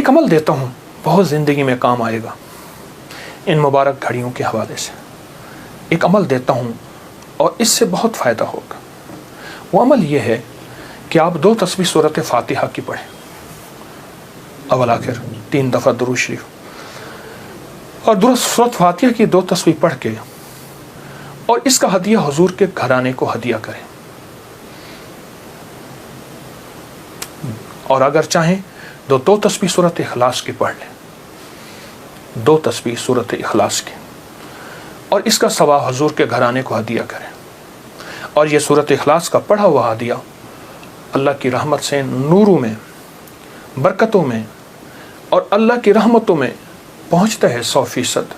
ایک عمل دیتا ہوں، بہت زندگی میں کام آئے گا ان مبارک گھڑیوں کے حوالے سے. ایک عمل دیتا ہوں اور اس سے بہت فائدہ ہوگا. وہ عمل یہ ہے کہ آپ 2 تسبیح سورۃ فاتحہ کی پڑھیں، اول آخر 3 دفعہ درود شریف، اور سورۃ فاتحہ کی 2 تسبیح پڑھ کے اور اس کا ہدیہ حضور کے گھرانے کو ہدیہ کریں. اور اگر چاہیں تو 2 تسبیح سورۃ اخلاص کی پڑھ لیں، 2 تسبیح سورۃ اخلاص کی، اور اس کا ثواب حضور کے گھرانے کو ہدیہ کریں. اور یہ سورۃ اخلاص کا پڑھا ہوا ہدیہ اللہ کی رحمت سے نوروں میں، برکتوں میں اور اللہ کی رحمتوں میں پہنچتا ہے 100%.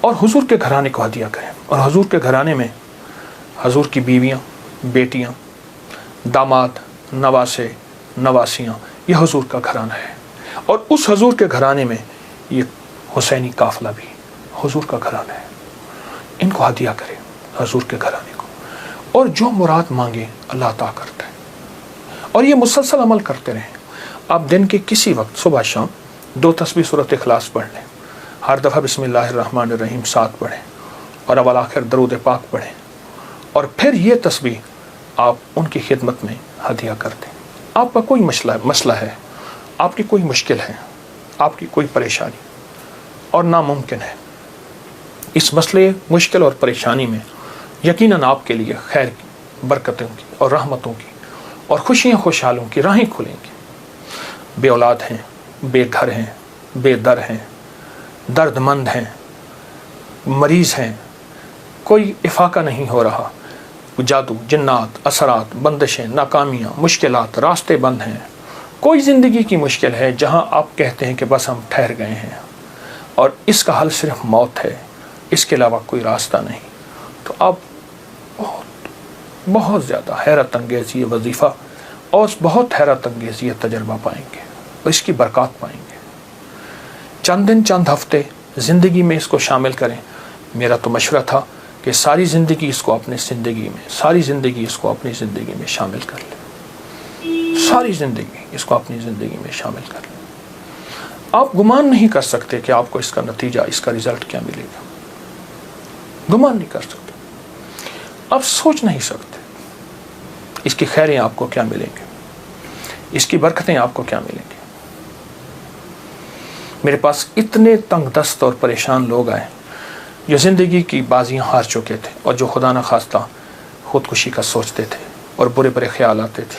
اور حضور کے گھرانے کو ہدیہ کریں. اور حضور کے گھرانے میں حضور کی بیویاں، بیٹیاں، داماد، نواسے، نواسیاں، یہ حضور کا گھرانہ ہے. اور اس حضور کے گھرانے میں یہ حسینی قافلہ بھی حضور کا گھرانہ ہے. ان کو ہدیہ کریں حضور کے گھرانے کو، اور جو مراد مانگے اللہ عطا کرتا ہے. اور یہ مسلسل عمل کرتے رہیں. آپ دن کے کسی وقت صبح شام 2 تسبیح سورۃ اخلاص پڑھ لیں، ہر دفعہ بسم اللہ الرحمن الرحیم 7 پڑھیں، اور اول آخر درود پاک پڑھیں، اور پھر یہ تسبیح آپ ان کی خدمت میں ہدیہ کر دیں. آپ کا کوئی مسئلہ ہے، آپ کی کوئی مشکل ہے، آپ کی کوئی پریشانی اور ناممکن ہے، اس مسئلے، مشکل اور پریشانی میں یقیناً آپ کے لیے خیر کی، برکتوں کی اور رحمتوں کی اور خوشیاں خوشحالوں کی راہیں کھلیں گی. بے اولاد ہیں، بے گھر ہیں، بے در ہیں، درد مند ہیں، مریض ہیں، کوئی افاقہ نہیں ہو رہا، جادو، جنات، اثرات، بندشیں، ناکامیاں، مشکلات، راستے بند ہیں، کوئی زندگی کی مشکل ہے جہاں آپ کہتے ہیں کہ بس ہم ٹھہر گئے ہیں اور اس کا حل صرف موت ہے، اس کے علاوہ کوئی راستہ نہیں، تو آپ بہت زیادہ حیرت انگیز یہ وظیفہ اور بہت حیرت انگیز یہ تجربہ پائیں گے اور اس کی برکات پائیں گے. چند دن، چند ہفتے زندگی میں اس کو شامل کریں. میرا تو مشورہ تھا کہ ساری زندگی اس کو اپنی زندگی میں، ساری زندگی اس کو اپنی زندگی میں شامل کر لیں، ساری زندگی اس کو اپنی زندگی میں شامل کر لیں. آپ گمان نہیں کر سکتے کہ آپ کو اس کا نتیجہ، اس کا رزلٹ کیا ملے گا. گمان نہیں کر سکتے، آپ سوچ نہیں سکتے اس کی خیریں آپ کو کیا ملیں گے، اس کی برکتیں آپ کو کیا ملیں گی. میرے پاس اتنے تنگ دست اور پریشان لوگ آئے جو زندگی کی بازیاں ہار چکے تھے اور جو خدا نخواستہ خودکشی کا سوچتے تھے اور برے برے خیال آتے تھے.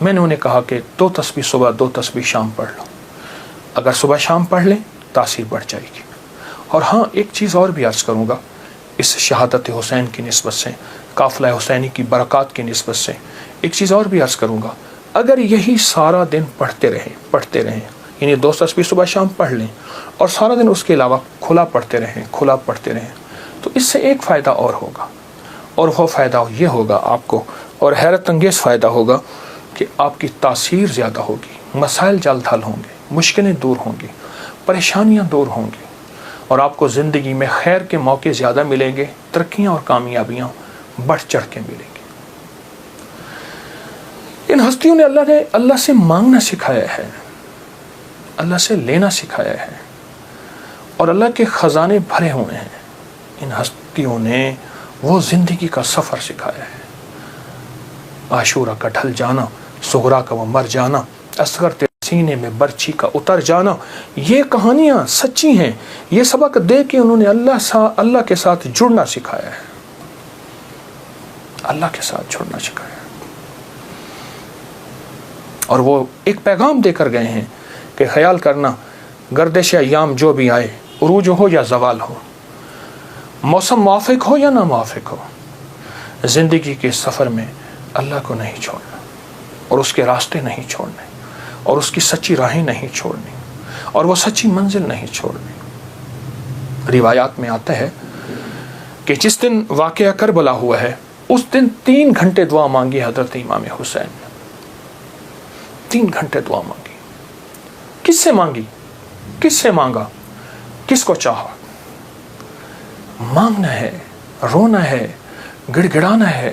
میں نے انہیں کہا کہ 2 تسبیح صبح، 2 تسبیح شام پڑھ لو. اگر صبح شام پڑھ لیں تاثیر بڑھ جائے گی. اور ہاں، ایک چیز اور بھی عرض کروں گا اس شہادت حسین کی نسبت سے، قافلہ حسینی کی برکات کی نسبت سے ایک چیز اور بھی عرض کروں گا. اگر یہی سارا دن پڑھتے رہیں، یعنی 2 تسبیح صبح شام پڑھ لیں اور سارا دن اس کے علاوہ کھلا پڑھتے رہیں، تو اس سے ایک فائدہ اور ہوگا، اور وہ فائدہ یہ ہوگا آپ کو، اور حیرت انگیز فائدہ ہوگا کہ آپ کی تاثیر زیادہ ہوگی، مسائل جلد حل ہوں گے، مشکلیں دور ہوں گی، پریشانیاں دور ہوں گی، اور آپ کو زندگی میں خیر کے موقع زیادہ ملیں گے، ترقیاں اور کامیابیاں بڑھ چڑھ کے ملیں گی. ان ہستیوں نے اللہ سے مانگنا سکھایا ہے، اللہ سے لینا سکھایا ہے، اور اللہ کے خزانے بھرے ہوئے ہیں. ان ہستیوں نے وہ زندگی کا سفر سکھایا ہے. عاشورہ کا ڈھل جانا، صغرا کا وہ مر جانا، اصغر تیرے سینے میں برچھی کا اتر جانا، یہ کہانیاں سچی ہیں. یہ سبق دے کے انہوں نے اللہ کے ساتھ جڑنا سکھایا ہے، اللہ کے ساتھ جڑنا سکھایا ہے. اور وہ ایک پیغام دے کر گئے ہیں کہ خیال کرنا، گردش ایام جو بھی آئے، عروج ہو یا زوال ہو، موسم موافق ہو یا نہ موافق ہو، زندگی کے سفر میں اللہ کو نہیں چھوڑنا، اور اس کے راستے نہیں چھوڑنے، اور اس کی سچی راہیں نہیں چھوڑنی، اور وہ سچی منزل نہیں چھوڑنی. روایات میں آتا ہے کہ جس دن واقعہ کربلا ہوا ہے اس دن 3 گھنٹے دعا مانگی حضرت امام حسین نے. 3 گھنٹے دعا مانگی. کس سے مانگی؟ کس سے مانگا؟ کس کو چاہا؟ مانگنا ہے، رونا ہے، گڑ گڑانا ہے.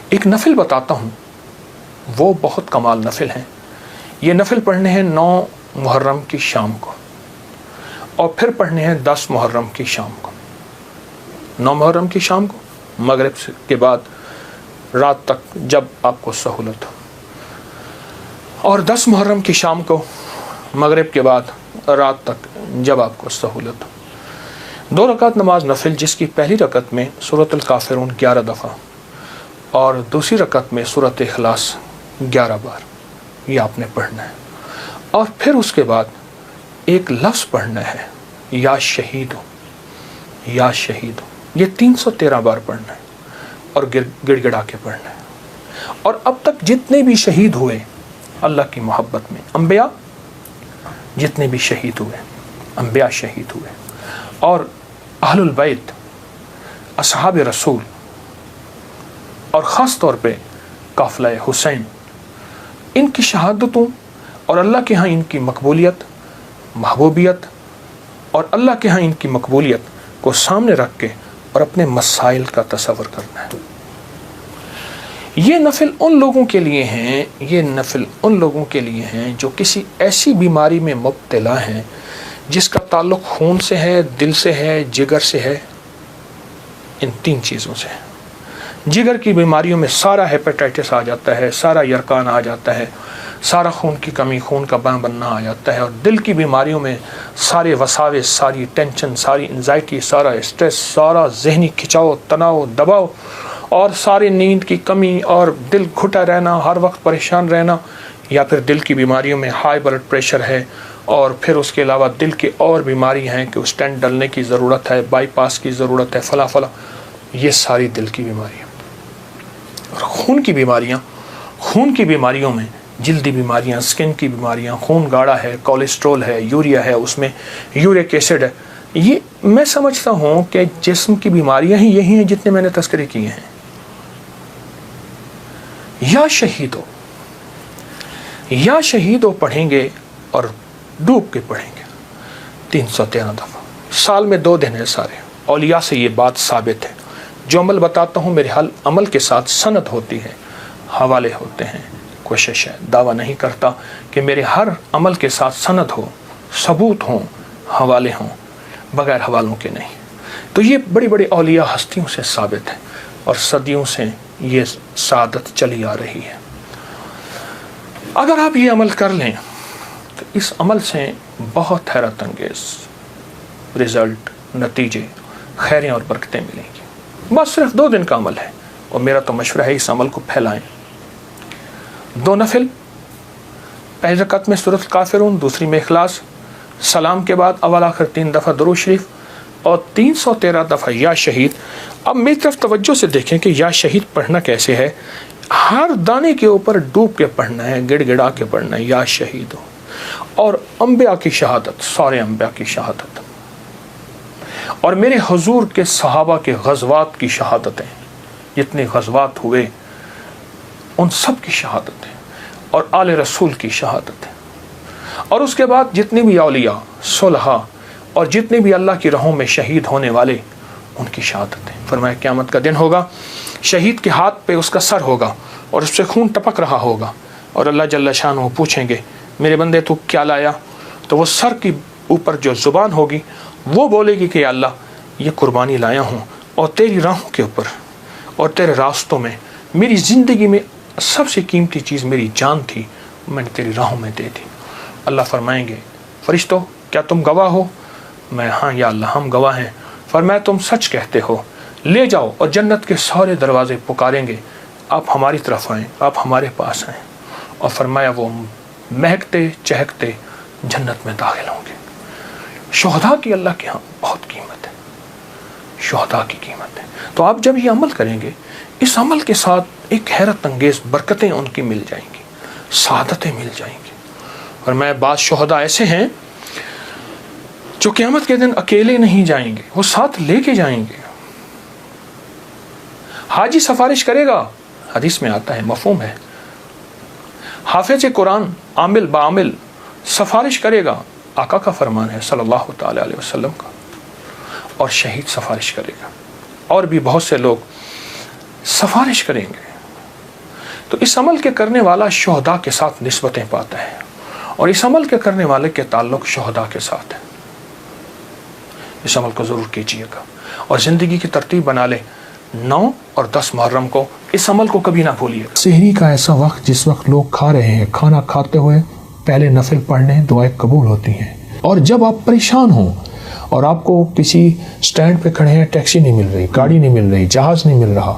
ایک نفل بتاتا ہوں، وہ بہت کمال نفل ہیں. یہ نفل پڑھنے ہیں 9 محرم کی شام کو، اور پھر پڑھنے ہیں 10 محرم کی شام کو۔ 9 محرم کی شام کو مغرب کے بعد رات تک جب آپ کو سہولت ہو، اور 10 محرم کی شام کو مغرب کے بعد رات تک جب آپ کو سہولت ہو۔ 2 رکعت نماز نفل، جس کی پہلی رکعت میں سورۃ الکافرون 11 دفعہ اور دوسری رکعت میں سورۃ اخلاص 11 بار، یہ آپ نے پڑھنا ہے۔ اور پھر اس کے بعد ایک لفظ پڑھنا ہے، یا شہید ہو، یا شہید ہو، یہ 313 بار پڑھنا ہے اور گڑ گڑا کے پڑھنا ہے۔ اور اب تک جتنے بھی شہید ہوئے اللہ کی محبت میں، انبیاء جتنے بھی شہید ہوئے، انبیاء شہید ہوئے، اور اہل البیت، اصحاب رسول، اور خاص طور پہ قافلہ حسین، ان کی شہادتوں اور اللہ کے ہاں ان کی مقبولیت، محبوبیت، اور اللہ کے ہاں ان کی مقبولیت کو سامنے رکھ کے اور اپنے مسائل کا تصور کرنا ہے۔ یہ نفل ان لوگوں کے لیے ہیں، یہ نفل ان لوگوں کے لیے ہیں جو کسی ایسی بیماری میں مبتلا ہیں جس کا تعلق خون سے ہے، دل سے ہے، جگر سے ہے، ان 3 چیزوں سے ہے۔ جگر کی بیماریوں میں سارا ہیپیٹائٹس آ جاتا ہے، سارا یرکان آ جاتا ہے، سارا خون کی کمی، خون کا بننا آ جاتا ہے، اور دل کی بیماریوں میں سارے وساوس، ساری ٹینشن، ساری انزائٹی، سارا اسٹریس، سارا ذہنی کھچاؤ، تناؤ، دباؤ، اور ساری نیند کی کمی، اور دل گھٹا رہنا، ہر وقت پریشان رہنا، یا پھر دل کی بیماریوں میں ہائی بلڈ پریشر ہے، اور پھر اس کے علاوہ دل کے اور بیماری ہیں کہ اسٹینٹ ڈلنے کی ضرورت ہے، بائی پاس کی ضرورت ہے، فلاں فلاں، یہ ساری دل کی بیماریاں۔ اور خون کی بیماریوں میں جلدی بیماریاں، سکن کی بیماریاں، خون گاڑھا ہے، کولیسٹرول ہے، یوریا ہے، اس میں یورک ایسڈ ہے، یہ میں سمجھتا ہوں کہ جسم کی بیماریاں ہی یہی ہیں جتنے میں نے تذکرے کیے ہیں۔ یا شہید ہو پڑھیں گے اور ڈوب کے پڑھیں گے 313 دفعہ، سال میں 2 دن ہے سارے۔ اولیاء سے یہ بات ثابت ہے، جو عمل بتاتا ہوں میرے عمل کے ساتھ سند ہوتی ہے، حوالے ہوتے ہیں۔ کوشش ہے، دعویٰ نہیں کرتا کہ میرے ہر عمل کے ساتھ سند ہو، ثبوت ہوں، حوالے ہوں، بغیر حوالوں کے نہیں۔ تو یہ بڑی بڑی اولیاء ہستیوں سے ثابت ہے، اور صدیوں سے یہ سعادت چلی آ رہی ہے۔ اگر آپ یہ عمل کر لیں تو اس عمل سے بہت حیرت انگیز رزلٹ، نتیجے، خیریں اور برکتیں ملیں گی۔ بس صرف 2 دن کا عمل ہے، اور میرا تو مشورہ ہے اس عمل کو پھیلائیں۔ 2 نفل، پہلی رکعت میں سورۃ الکافرون، دوسری میں اخلاص، سلام کے بعد اول آخر 3 دفعہ درود شریف، اور 313 دفعہ یا شہید۔ اب میری طرف توجہ سے دیکھیں کہ یا شہید پڑھنا کیسے ہے۔ ہر دانے کے اوپر ڈوب کے پڑھنا ہے، گڑ گڑا کے پڑھنا ہے، یا شہید ہو۔ اور انبیاء کی شہادت، سارے انبیاء کی شہادت، اور میرے حضور کے صحابہ کے غزوات کی شہادتیں، جتنے غزوات ہوئے ان سب کی شہادتیں، اور آل رسول کی شہادتیں، اور اس کے بعد جتنے بھی اولیاء، صلحاء، اور جتنے بھی اللہ کی راہوں میں شہید ہونے والے، ان کی شہادتیں۔ فرمایا قیامت کا دن ہوگا، شہید کے ہاتھ پہ اس کا سر ہوگا، اور اس سے خون ٹپک رہا ہوگا، اور اللہ جل شانہ پوچھیں گے میرے بندے تو کیا لایا؟ تو وہ سر کی اوپر جو زبان ہوگی وہ بولے گی کہ یا اللہ یہ قربانی لایا ہوں، اور تیری راہوں کے اوپر اور تیرے راستوں میں، میری زندگی میں سب سے قیمتی چیز میری جان تھی، میں نے تیری راہوں میں دے دی۔ اللہ فرمائیں گے فرشتوں کیا تم گواہ ہو؟ میں ہاں یا اللہ ہم گواہ ہیں۔ فرمایا تم سچ کہتے ہو، لے جاؤ، اور جنت کے سارے دروازے پکاریں گے آپ ہماری طرف آئیں، آپ ہمارے پاس آئیں، اور فرمایا وہ مہکتے چہکتے جنت میں داخل ہوں گے۔ شہداء کی اللہ کے ہاں بہت قیمت ہے، شہداء کی قیمت ہے۔ تو آپ جب یہ عمل کریں گے، اس عمل کے ساتھ ایک حیرت انگیز برکتیں ان کی مل جائیں گی، سعادتیں مل جائیں گی۔ اور میں بعض شہداء ایسے ہیں جو قیامت کے دن اکیلے نہیں جائیں گے، وہ ساتھ لے کے جائیں گے۔ حاجی سفارش کرے گا، حدیث میں آتا ہے، مفہوم ہے۔ حافظ قرآن عامل بعامل سفارش کرے گا، آقا کا فرمان ہے صلی اللہ تعالی علیہ وسلم کا، اور شہید سفارش کرے گا، اور بھی بہت سے لوگ سفارش کریں گے۔ تو اس عمل کے کرنے والا شہداء کے ساتھ نسبتیں پاتا ہے۔ اور اس عمل کے کرنے والے کے تعلق شہداء کے ساتھ ہے. اس عمل کو ضرور کیجیے گا اور زندگی کی ترتیب بنا لیں. 9 اور 10 محرم کو اس عمل کو کبھی نہ بھولیے. سحری کا ایسا وقت جس وقت لوگ کھا رہے ہیں، کھانا کھاتے ہوئے پہلے نفل پڑھنے دعائیں قبول ہوتی ہیں. اور جب آپ پریشان ہوں اور آپ کو کسی سٹینڈ پہ کھڑے ہیں، ٹیکسی نہیں مل رہی، گاڑی نہیں مل رہی، جہاز نہیں مل رہا،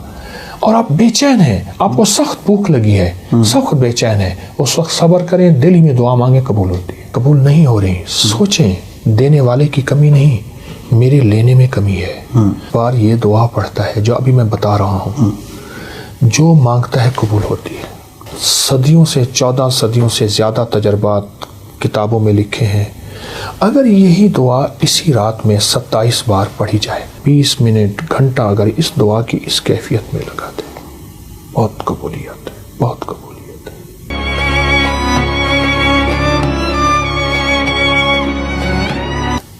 اور آپ بے چین ہیں، آپ کو سخت بھوک لگی ہے، سخت بے چین ہے، اس وقت صبر کریں، دل ہی میں دعا مانگیں، قبول ہوتی ہے. قبول نہیں ہو رہی، سوچیں دینے والے کی کمی نہیں، میرے لینے میں کمی ہے. بار یہ دعا پڑھتا ہے جو ابھی میں بتا رہا ہوں، جو مانگتا ہے قبول ہوتی ہے. صدیوں سے 14 صدیوں سے زیادہ تجربات کتابوں میں لکھے ہیں. اگر یہی دعا اسی رات میں 27 بار پڑھی جائے، 20 منٹ گھنٹہ اگر اس دعا کی اس کیفیت میں لگا دے، بہت قبولیت ہے، بہت قبولیت ہے.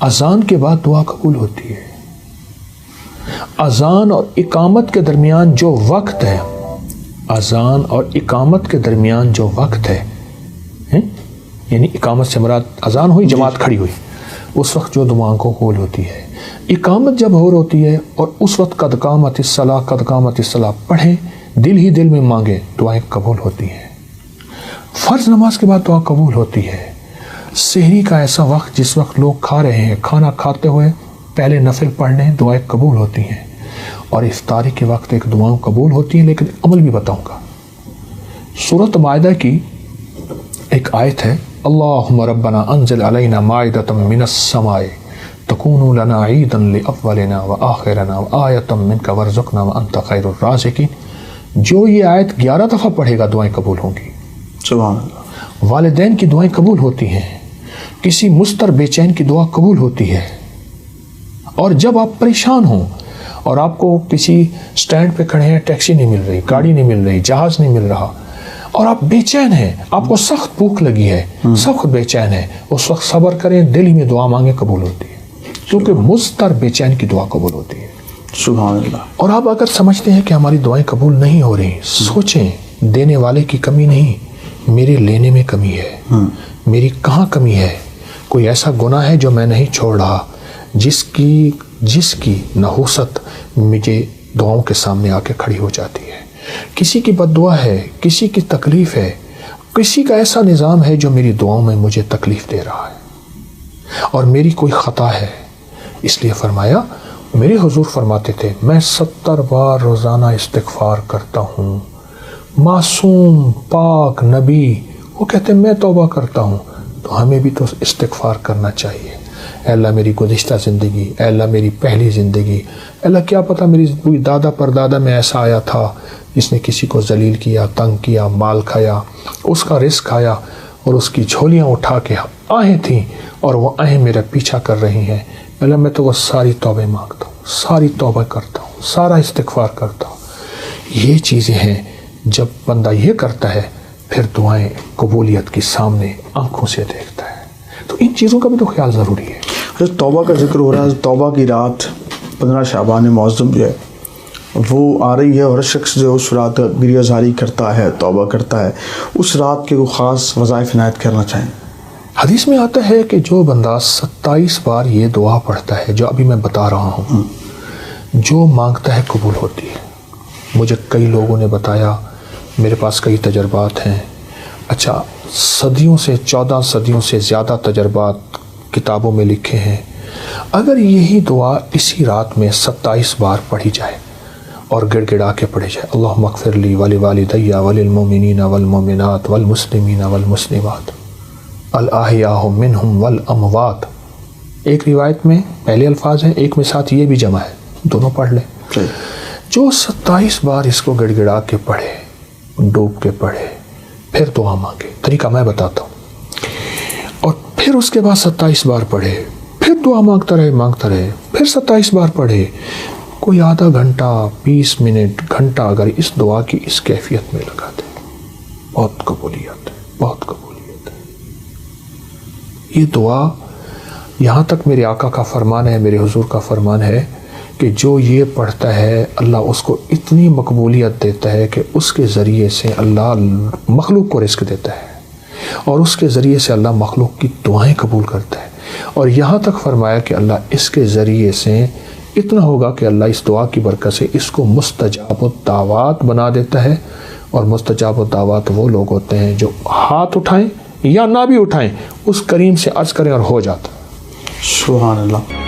اذان کے بعد دعا قبول ہوتی ہے. اذان اور اقامت کے درمیان جو وقت ہے، اذان اور اقامت کے درمیان جو وقت ہے، یعنی اقامت سے مراد اذان ہوئی، جماعت کھڑی ہوئی، اس وقت جو دعاؤں کو قبول ہوتی ہے. اقامت جب ہو ہوتی ہے اور اس وقت قد قامت الصلاۃ، قد قامت الصلاۃ پڑھیں، دل ہی دل میں مانگیں، دعائیں قبول ہوتی ہیں. فرض نماز کے بعد دعا قبول ہوتی ہے. سحری کا ایسا وقت جس وقت لوگ کھا رہے ہیں، کھانا کھاتے ہوئے پہلے نفل پڑھنے دعائیں قبول ہوتی ہیں. اور افطاری کے وقت ایک دعاؤں قبول ہوتی ہیں، لیکن عمل بھی بتاؤں گا. سورۃ مائدہ کی ایک آیت ہے، اللہم ربنا انزل علینا مائدۃ من السماء تکون لنا عیدا لاولنا وآخرنا وآیۃ منک وارزقنا وانت خیر الرازقین. جو یہ آیت 11 دفعہ پڑھے گا دعائیں قبول ہوں گی. سبحان اللہ. والدین کی دعائیں قبول ہوتی ہیں، کسی مضطر بے چین کی دعا قبول ہوتی ہے. اور جب آپ پریشان ہوں اور آپ کو کسی سٹینڈ پہ کھڑے ہیں، ٹیکسی نہیں مل رہی، گاڑی نہیں مل رہی، جہاز نہیں مل رہا، اور آپ بے چین ہیں، آپ کو سخت بھوک لگی ہے، سخت بے چین ہے، اس وقت صبر کریں، دل ہی میں دعا مانگیں، قبول ہوتی ہے. کیونکہ مضطر بے چین کی دعا قبول ہوتی ہے. سبحان اللہ. اور آپ اگر سمجھتے ہیں کہ ہماری دعائیں قبول نہیں ہو رہی، سوچیں دینے والے کی کمی نہیں، میرے لینے میں کمی ہے. میری کہاں کمی ہے؟ کوئی ایسا گناہ ہے جو میں نہیں چھوڑ رہا، جس کی نحوست مجھے دعاؤں کے سامنے آ کے کھڑی ہو جاتی ہے. کسی کی بد دعا ہے، کسی کی تکلیف ہے، کسی کا ایسا نظام ہے جو میری دعاؤں میں مجھے تکلیف دے رہا ہے، اور میری کوئی خطا ہے. اس لیے فرمایا، میرے حضور فرماتے تھے، میں 70 بار روزانہ استغفار کرتا ہوں. معصوم پاک نبی وہ کہتے ہیں میں توبہ کرتا ہوں. تو ہمیں بھی تو استغفار کرنا چاہیے. اے اللہ میری گزشتہ زندگی، اے اللہ میری پہلی زندگی، اے اللہ کیا پتہ میری کوئی دادا پردادا میں ایسا آیا تھا جس نے کسی کو ذلیل کیا، تنگ کیا، مال کھایا، اس کا رزق کھایا، اور اس کی جھولیاں اٹھا کے آہیں تھیں اور وہ آہیں میرا پیچھا کر رہی ہیں. اللہ میں تو وہ ساری توبہ مانگتا ہوں، ساری توبہ کرتا ہوں، سارا استغفار کرتا ہوں. یہ چیزیں ہیں، جب بندہ یہ کرتا ہے پھر دعائیں قبولیت کی سامنے آنکھوں سے دیکھتا ہے. تو ان چیزوں کا بھی تو خیال ضروری ہے. توبہ کا ذکر ہو رہا ہے، توبہ کی رات 15 شعبان معظم جو ہے وہ آ رہی ہے، اور شخص جو اس رات گریہ زاری کرتا ہے، توبہ کرتا ہے، اس رات کے وہ خاص وظائف عنایت کرنا چاہیں. حدیث میں آتا ہے کہ جو بندہ 27 بار یہ دعا پڑھتا ہے جو ابھی میں بتا رہا ہوں، جو مانگتا ہے قبول ہوتی ہے. مجھے کئی لوگوں نے بتایا، میرے پاس کئی تجربات ہیں. اچھا، صدیوں سے 14 صدیوں سے زیادہ تجربات کتابوں میں لکھے ہیں. اگر یہی دعا اسی رات میں 27 بار پڑھی جائے اور گڑ گڑا کے پڑھی جائے، اللہم اغفر لی ولوالدی وللمؤمنین والمؤمنات والمسلمین والمسلمات الاحیاء منہم والاموات. ایک روایت میں پہلے الفاظ ہیں، ایک میں ساتھ یہ بھی جمع ہے، دونوں پڑھ لیں. جو 27 بار اس کو گڑ گڑا کے پڑھے، ڈوب کے پڑھے، پھر دعا مانگے. طریقہ میں بتاتا ہوں. اور پھر اس کے بعد 27 بار پڑھے، پھر دعا مانگتا رہے، پھر 27 بار پڑھے. کوئی آدھا گھنٹہ، 20 منٹ، گھنٹہ اگر اس دعا کی اس کیفیت میں لگا دے، بہت قبولیت ہے، بہت قبولیت ہے. یہ دعا یہاں تک میرے آقا کا فرمان ہے، میرے حضور کا فرمان ہے کہ جو یہ پڑھتا ہے اللہ اس کو اتنی مقبولیت دیتا ہے کہ اس کے ذریعے سے اللہ مخلوق کو رزق دیتا ہے. اور اس کے ذریعے سے اللہ مخلوق کی دعائیں قبول کرتا ہے، اور یہاں تک فرمایا کہ اللہ اس کے ذریعے سے اتنا ہوگا کہ اللہ اس دعا کی برکت سے اس کو مستجاب الدعوات بنا دیتا ہے، اور مستجاب الدعوات وہ لوگ ہوتے ہیں جو ہاتھ اٹھائیں یا نہ بھی اٹھائیں، اس کریم سے عرض کریں اور ہو جاتا ہے۔ سبحان اللہ۔